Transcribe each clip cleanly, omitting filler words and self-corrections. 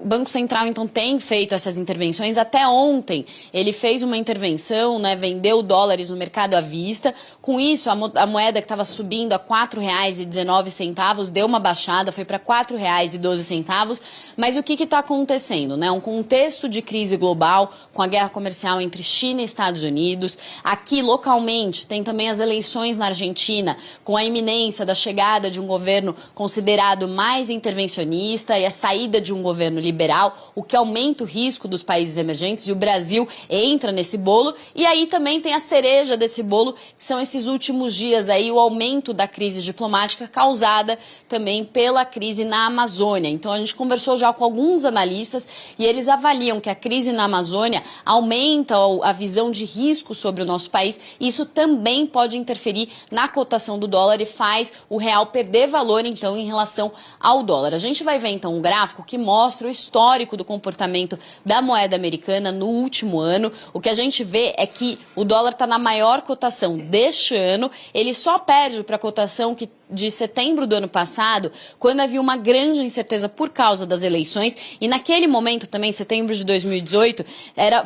Banco Central, então, tem feito essas intervenções. Até ontem, ele fez uma intervenção, né, vendeu dólares no mercado à vista. Com isso, a moeda que estava subindo a R$ 4,19 deu uma baixada, foi para R$ 4,12. Mas o que está acontecendo? Né? Um contexto de crise global, com a guerra comercial entre China e Estados Unidos. Aqui, localmente, tem também as eleições na Argentina, com a iminência da chegada de um governo considerado mais intervencionista e a saída de um governo liberal, o que aumenta o risco dos países emergentes, e o Brasil entra nesse bolo. E aí também tem a cereja desse bolo, que são esses últimos dias aí, o aumento da crise diplomática causada também pela crise na Amazônia. Então a gente conversou já com alguns analistas e eles avaliam que a crise na Amazônia aumenta a visão de risco sobre o nosso país, e isso também pode interferir na cotação do dólar e faz o real perder valor, então, em relação ao dólar. A gente vai ver, então, um gráfico que mostra o histórico do comportamento da moeda americana no último ano. O que a gente vê é que o dólar está na maior cotação deste ano, ele só perde para a cotação de setembro do ano passado, quando havia uma grande incerteza por causa das eleições, e naquele momento também, setembro de 2018,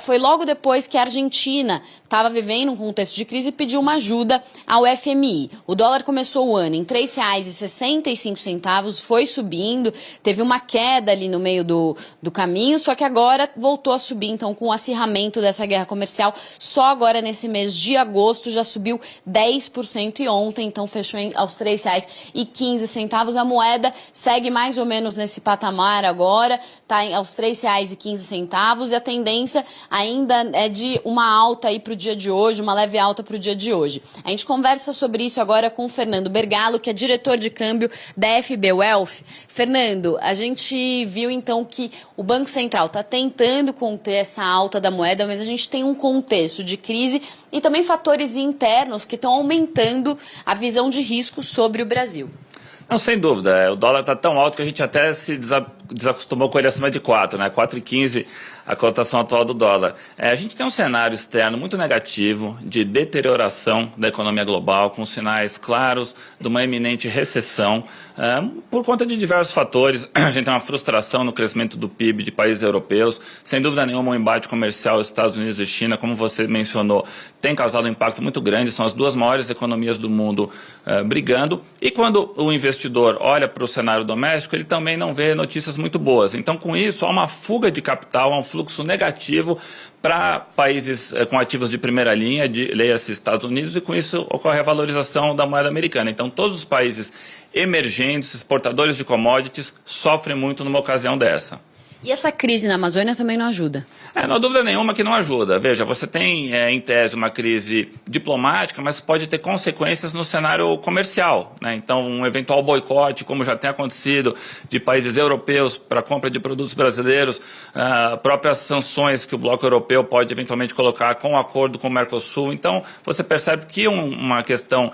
foi logo depois que a Argentina estava vivendo um contexto de crise e pediu uma ajuda ao FMI. O dólar começou o ano em R$ 3,65, foi subindo, teve uma queda ali no meio do caminho, só que agora voltou a subir, então, com o acirramento dessa guerra comercial. Só agora, nesse mês de agosto, já subiu 10%, e ontem, então, fechou aos R$ 3,15. A moeda segue mais ou menos nesse patamar agora, está aos R$ 3,15, e a tendência ainda é de uma alta aí para o dia de hoje, uma leve alta para o dia de hoje. A gente conversa sobre isso agora com o Fernando Bergalo, que é diretor de câmbio da FB Wealth. Fernando, a gente viu então que o Banco Central está tentando conter essa alta da moeda, mas a gente tem um contexto de crise e também fatores internos que estão aumentando a visão de risco sobre o Brasil. Não, sem dúvida. O dólar está tão alto que a gente até se desacostumou com ele acima de 4, né? 4,15 a cotação atual do dólar. A gente tem um cenário externo muito negativo de deterioração da economia global, com sinais claros de uma iminente recessão, por conta de diversos fatores. A gente tem uma frustração no crescimento do PIB de países europeus. Sem dúvida nenhuma, o embate comercial Estados Unidos e China, como você mencionou, tem causado um impacto muito grande. São as duas maiores economias do mundo brigando. E quando o investidor olha para o cenário doméstico, ele também não vê notícias muito boas. Então, com isso, há uma fuga de capital, há um fluxo negativo para países com ativos de primeira linha, leia-se Estados Unidos, e com isso ocorre a valorização da moeda americana. Então, todos os países emergentes, exportadores de commodities, sofrem muito numa ocasião dessa. E essa crise na Amazônia também não ajuda? Não há dúvida nenhuma que não ajuda. Veja, você tem, em tese, uma crise diplomática, mas pode ter consequências no cenário comercial, né? Então, um eventual boicote, como já tem acontecido, de países europeus para a compra de produtos brasileiros, próprias sanções que o bloco europeu pode eventualmente colocar com o acordo com o Mercosul. Então, você percebe que uma questão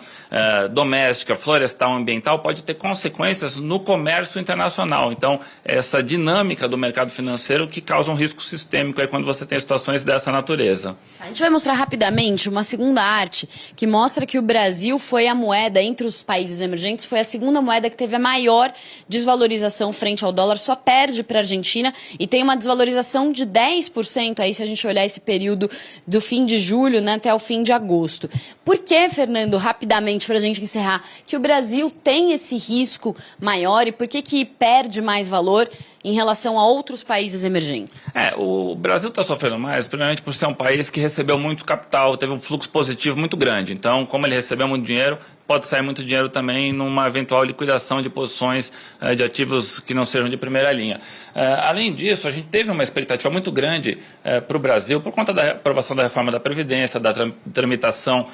doméstica, florestal, ambiental, pode ter consequências no comércio internacional. Então, essa dinâmica do mercado financeiro que causa um risco sistêmico aí quando você tem situações dessa natureza. A gente vai mostrar rapidamente uma segunda arte que mostra que o Brasil foi a moeda, entre os países emergentes, foi a segunda moeda que teve a maior desvalorização frente ao dólar, só perde para a Argentina, e tem uma desvalorização de 10% aí, se a gente olhar esse período do fim de julho, né, até o fim de agosto. Por que, Fernando, rapidamente, para a gente encerrar, que o Brasil tem esse risco maior e por que perde mais valor em relação a outros países emergentes? O Brasil está sofrendo mais, primeiramente por ser um país que recebeu muito capital, teve um fluxo positivo muito grande. Então, como ele recebeu muito dinheiro, pode sair muito dinheiro também numa eventual liquidação de posições de ativos que não sejam de primeira linha. Além disso, a gente teve uma expectativa muito grande para o Brasil por conta da aprovação da reforma da Previdência, da tramitação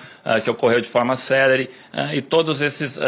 que ocorreu de forma célere, e todos esse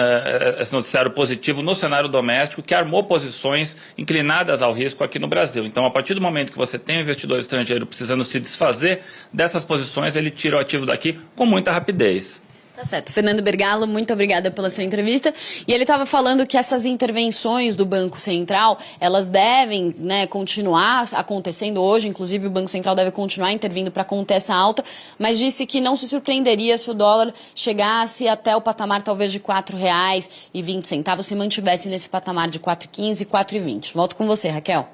noticiário positivo no cenário doméstico que armou posições inclinadas ao risco aqui no Brasil. Então, a partir do momento que você tem um investidor estrangeiro precisando se desfazer dessas posições, ele tira o ativo daqui com muita rapidez. Tá certo. Fernando Bergalo, muito obrigada pela sua entrevista. E ele estava falando que essas intervenções do Banco Central, elas devem, né, continuar acontecendo hoje. Inclusive, o Banco Central deve continuar intervindo para conter essa alta, mas disse que não se surpreenderia se o dólar chegasse até o patamar talvez de R$ 4,20, se mantivesse nesse patamar de 4,15 e 4,20. Volto com você, Raquel.